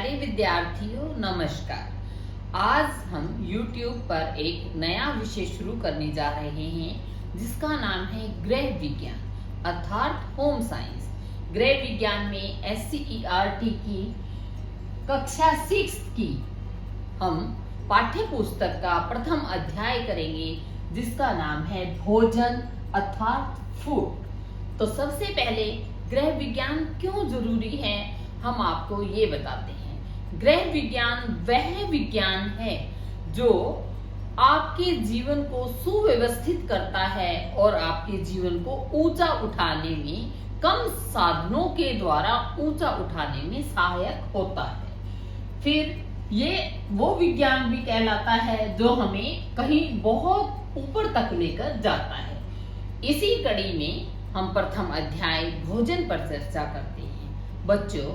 प्यारे विद्यार्थियों नमस्कार। आज हम YouTube पर एक नया विषय शुरू करने जा रहे हैं जिसका नाम है गृह विज्ञान अर्थात होम साइंस। गृह विज्ञान में SCERT की कक्षा 6 की हम पाठ्य पुस्तक का प्रथम अध्याय करेंगे जिसका नाम है भोजन अर्थात फूड। तो सबसे पहले गृह विज्ञान क्यों जरूरी है हम आपको ये बताते हैं। गृह विज्ञान वह विज्ञान है जो आपके जीवन को सुव्यवस्थित करता है और आपके जीवन को ऊंचा उठाने में, कम साधनों के द्वारा ऊंचा उठाने में सहायक होता है। फिर ये वो विज्ञान भी कहलाता है जो हमें कहीं बहुत ऊपर तक लेकर जाता है। इसी कड़ी में हम प्रथम अध्याय भोजन पर चर्चा करते हैं। बच्चों,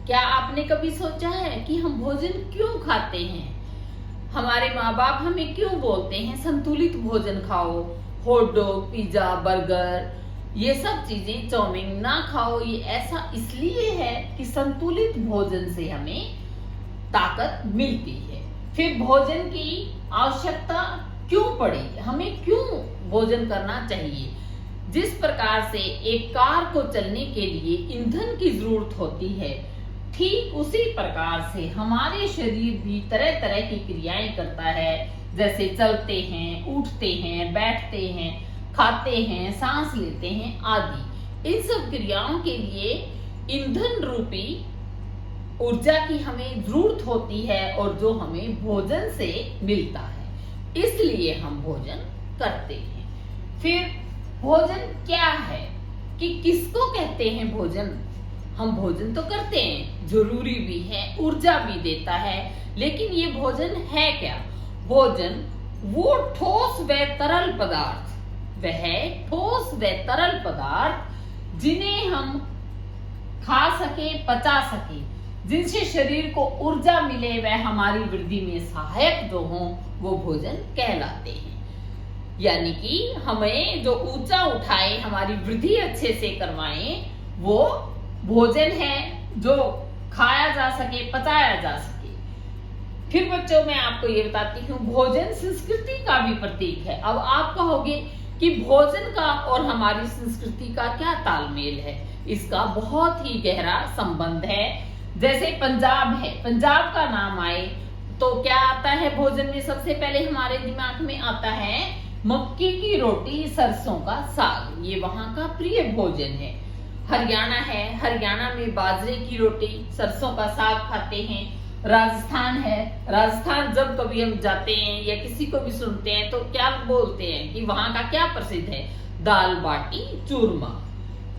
क्या आपने कभी सोचा है कि हम भोजन क्यों खाते हैं? हमारे माँ बाप हमें क्यों बोलते हैं संतुलित भोजन खाओ, हॉट डॉग, पिज्जा, बर्गर, ये सब चीजें, चाउमीन ना खाओ। ये ऐसा इसलिए है कि संतुलित भोजन से हमें ताकत मिलती है। फिर भोजन की आवश्यकता क्यों पड़ी, हमें क्यों भोजन करना चाहिए? जिस प्रकार से एक कार को चलने के लिए ईंधन की जरूरत होती है, ठीक उसी प्रकार से हमारे शरीर भी तरह तरह की क्रियाएं करता है। जैसे चलते हैं, उठते हैं, बैठते हैं, खाते हैं, सांस लेते हैं आदि। इन सब क्रियाओं के लिए ईंधन रूपी ऊर्जा की हमें जरूरत होती है और जो हमें भोजन से मिलता है, इसलिए हम भोजन करते हैं। फिर भोजन क्या है कि किसको कहते हैं भोजन? हम भोजन तो करते हैं, जरूरी भी है, ऊर्जा भी देता है, लेकिन ये भोजन है क्या? भोजन वो ठोस व तरल पदार्थ, वह ठोस व तरल पदार्थ जिन्हें हम खा सके, पचा सके, जिनसे शरीर को ऊर्जा मिले, वह हमारी वृद्धि में सहायक जो हो वो भोजन कहलाते हैं। यानी कि हमें जो ऊंचा उठाए, हमारी वृद्धि अच्छे से करवाए, वो भोजन है जो खाया जा सके, पचाया जा सके। फिर बच्चों, मैं आपको ये बताती हूँ, भोजन संस्कृति का भी प्रतीक है। अब आप कहोगे कि भोजन का और हमारी संस्कृति का क्या तालमेल है? इसका बहुत ही गहरा संबंध है। जैसे पंजाब है, पंजाब का नाम आए तो क्या आता है भोजन में? सबसे पहले हमारे दिमाग में आता है मक्की की रोटी, सरसों का साग, ये वहां का प्रिय भोजन है। हरियाणा है, हरियाणा में बाजरे की रोटी, सरसों का साग खाते हैं। राजस्थान है, राजस्थान जब कभी हम जाते हैं या किसी को भी सुनते हैं तो क्या बोलते हैं कि वहां का क्या प्रसिद्ध है? दाल बाटी चूरमा।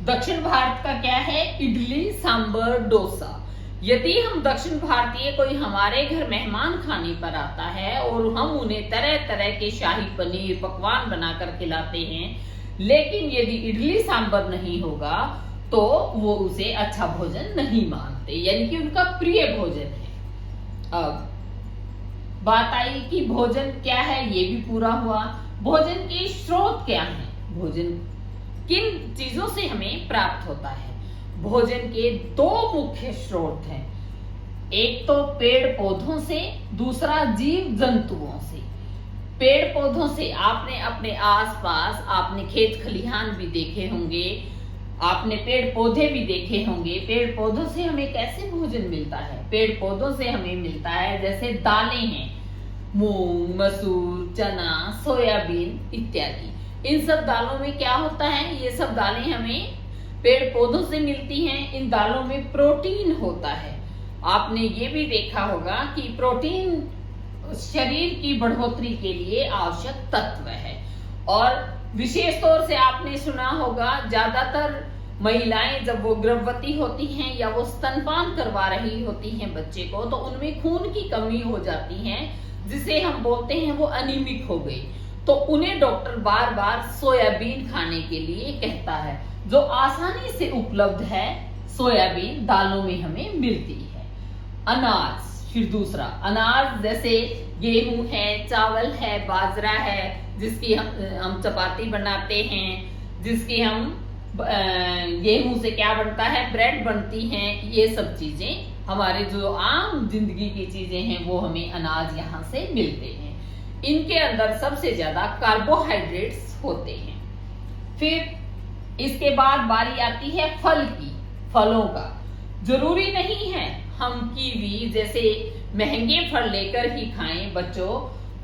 दक्षिण भारत का क्या है? इडली, सांबर, डोसा। यदि हम दक्षिण भारतीय कोई हमारे घर मेहमान खाने पर आता है और हम उन्हें तरह तरह के शाही पनीर पकवान बनाकर खिलाते हैं, लेकिन यदि इडली सांबर नहीं होगा तो वो उसे अच्छा भोजन नहीं मानते, यानी कि उनका प्रिय भोजन है। अब बात आई कि भोजन क्या है, ये भी पूरा हुआ। भोजन के स्रोत क्या है? भोजन किन चीजों से हमें प्राप्त होता है? भोजन के दो मुख्य स्रोत हैं, एक तो पेड़ पौधों से, दूसरा जीव जंतुओं से। पेड़ पौधों से आपने अपने आसपास, आपने खेत खलिहान भी देखे होंगे, आपने पेड़ पौधे भी देखे होंगे। पेड़ पौधों से हमें कैसे भोजन मिलता है? पेड़ पौधों से हमें मिलता है जैसे दालें हैं, मूंग, मसूर, चना, सोयाबीन इत्यादि। इन सब दालों में क्या होता है? ये सब दालें हमें पेड़ पौधों से मिलती हैं। इन दालों में प्रोटीन होता है। आपने ये भी देखा होगा कि प्रोटीन शरीर की बढ़ोतरी के लिए आवश्यक तत्व है। और विशेष तौर से आपने सुना होगा, ज्यादातर महिलाएं जब वो गर्भवती होती हैं या वो स्तनपान करवा रही होती हैं बच्चे को, तो उनमें खून की कमी हो जाती है, जिसे हम बोलते हैं वो अनीमिक हो गई। तो उन्हें डॉक्टर बार बार सोयाबीन खाने के लिए कहता है, जो आसानी से उपलब्ध है। सोयाबीन दालों में हमें मिलती है। अनाज, फिर दूसरा अनाज जैसे गेहूं है, चावल है, बाजरा है, जिसकी हम चपाती बनाते हैं, जिसकी हम गेहूं से क्या बनता है? ब्रेड बनती हैं। ये सब चीजें हमारे जो आम जिंदगी की चीजें हैं वो हमें अनाज यहाँ से मिलते हैं। इनके अंदर सबसे ज्यादा कार्बोहाइड्रेट्स होते हैं। फिर इसके बाद बारी आती है फल की, फलों का। जरूरी नहीं है हम कीवी जैसे महंगे फल लेकर ही खाएं बच्चों।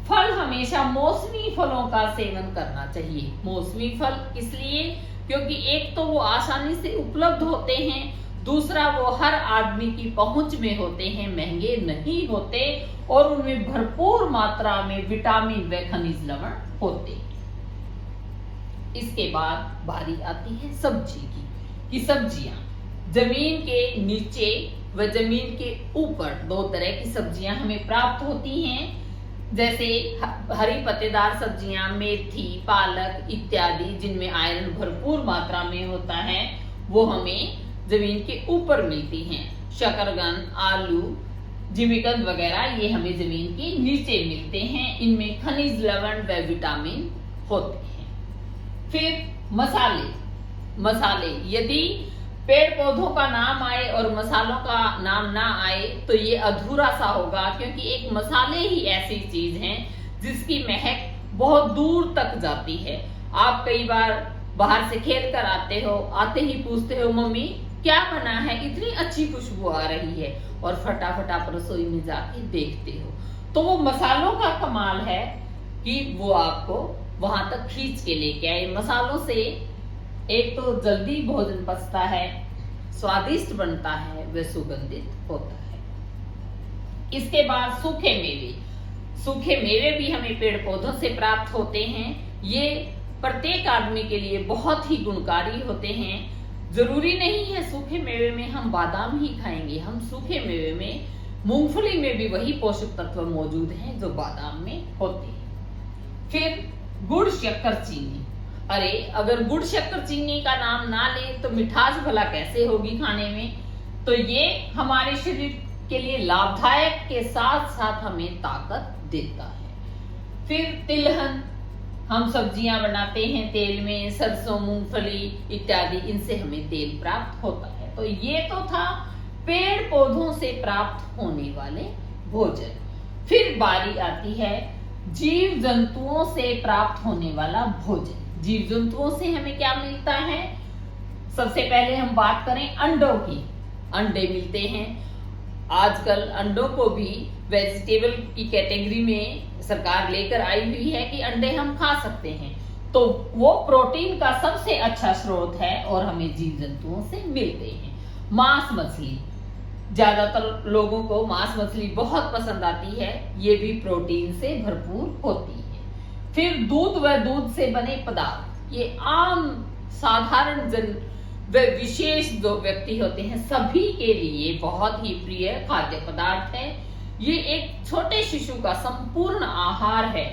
फल हमेशा मौसमी फलों का सेवन करना चाहिए। मौसमी फल इसलिए क्योंकि एक तो वो आसानी से उपलब्ध होते हैं, दूसरा वो हर आदमी की पहुंच में होते हैं, महंगे नहीं होते और उनमें भरपूर मात्रा में विटामिन व खनिज लवण होते हैं। इसके बाद बारी आती है सब्जी की, कि सब्जियां जमीन के नीचे व जमीन के ऊपर दो तरह की सब्जियां हमें प्राप्त होती हैं, जैसे हरी पत्तेदार सब्जियां, मेथी, पालक इत्यादि, जिनमें आयरन भरपूर मात्रा में होता है, वो हमें जमीन के ऊपर मिलती हैं। शकरकंद, आलू, जिमीकंद वगैरह ये हमें जमीन के नीचे मिलते हैं। इनमें खनिज लवण व विटामिन होते हैं। फिर मसाले यदि पेड़ पौधों का नाम आए और मसालों का नाम ना आए तो ये अधूरा सा होगा, क्योंकि एक मसाले ही ऐसी चीज है जिसकी महक बहुत दूर तक जाती है। आप कई बार बाहर से खेल कर आते हो, आते ही पूछते हो मम्मी क्या बना है, इतनी अच्छी खुशबू आ रही है, और फटाफट आप रसोई में जाके देखते हो। तो वो मसालों का कमाल है कि वो आपको वहां तक खींच के लेके आए। मसालों से एक तो जल्दी भोजन पचता है, स्वादिष्ट बनता है, व सुगंधित होता है। इसके बाद सूखे मेवे भी हमें पेड़ पौधों से प्राप्त होते हैं। ये प्रत्येक आदमी के लिए बहुत ही गुणकारी होते हैं। जरूरी नहीं है सूखे मेवे में हम बादाम ही खाएंगे, हम सूखे मेवे में मूंगफली में भी वही पोषक तत्व मौजूद हैं जो बादाम में होते हैं। फिर गुड़, शक्कर, चीनी। अरे अगर गुड़, शक्कर, चीनी का नाम ना ले तो मिठास भला कैसे होगी खाने में। तो ये हमारे शरीर के लिए लाभदायक के साथ साथ हमें ताकत देता है। फिर तिलहन, हम सब्जियां बनाते हैं तेल में, सरसों, मूंगफली इत्यादि, इनसे हमें तेल प्राप्त होता है। तो ये तो था पेड़ पौधों से प्राप्त होने वाले भोजन। फिर बारी आती है जीव जंतुओं से प्राप्त होने वाला भोजन। जीव जंतुओं से हमें क्या मिलता है? सबसे पहले हम बात करें अंडों की। अंडे मिलते हैं। आजकल अंडों को भी वेजिटेबल की कैटेगरी में सरकार लेकर आई हुई है कि अंडे हम खा सकते हैं। तो वो प्रोटीन का सबसे अच्छा स्रोत है और हमें जीव जंतुओं से मिलते हैं। मांस मछली, ज्यादातर लोगों को मांस मछली बहुत पसंद आती है, ये भी प्रोटीन से भरपूर होती है। फिर दूध व दूध से बने पदार्थ, ये आम साधारण जन व विशेष जो व्यक्ति होते हैं सभी के लिए बहुत ही प्रिय खाद्य पदार्थ है। ये एक छोटे शिशु का संपूर्ण आहार है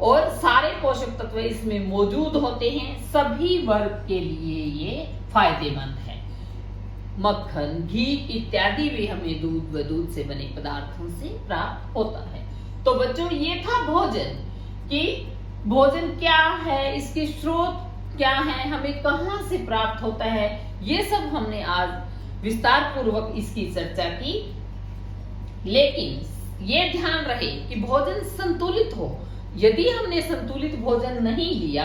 और सारे पोषक तत्व इसमें मौजूद होते हैं। सभी वर्ग के लिए ये फायदेमंद है। मक्खन, घी इत्यादि भी हमें दूध व दूध से बने पदार्थों से प्राप्त होता है। तो बच्चों ये था भोजन, कि भोजन क्या है, इसके स्रोत क्या है, हमें कहां से प्राप्त होता है, ये सब हमने आज विस्तार पूर्वक इसकी चर्चा की। लेकिन ये ध्यान रहे कि भोजन संतुलित हो। यदि हमने संतुलित भोजन नहीं लिया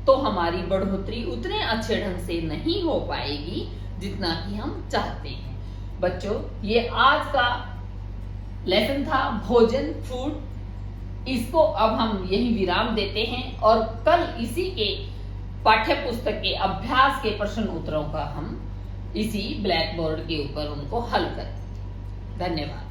तो हमारी बढ़ोतरी उतने अच्छे ढंग से नहीं हो पाएगी जितना कि हम चाहते हैं। बच्चों ये आज का लेसन था भोजन, फूड। इसको अब हम यही विराम देते हैं और कल इसी के पाठ्य पुस्तक के अभ्यास के प्रश्न उत्तरों का हम इसी ब्लैक बोर्ड के ऊपर उनको हल करें। धन्यवाद।